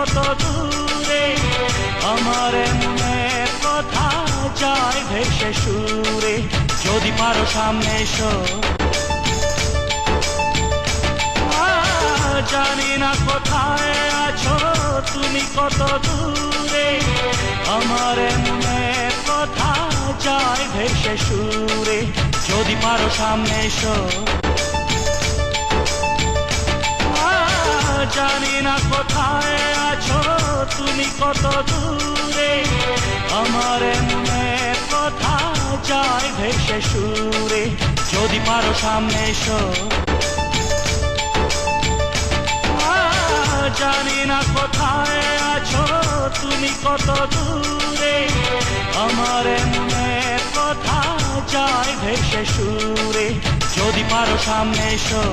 কত দূরে, আমার মনের কথা যায় ভেসে সুরে। যদি পারো সামনে এসো, জানি না কোথায় আছো তুমি কত দূরে, আমার মনের কথা যায় ভেসে সুরে। যদি পারো সামনে এসো, জানি না কোথায় আছো তুমি কত দূরে, আমার মনের কথা যায় ভেসে সুরে। যদি পারো সামনে এসো, জানি না কোথায় আছো তুমি কত দূরে, আমার মনের কথা যায় ভেসে সুরে। যদি পারো সামনে এসো।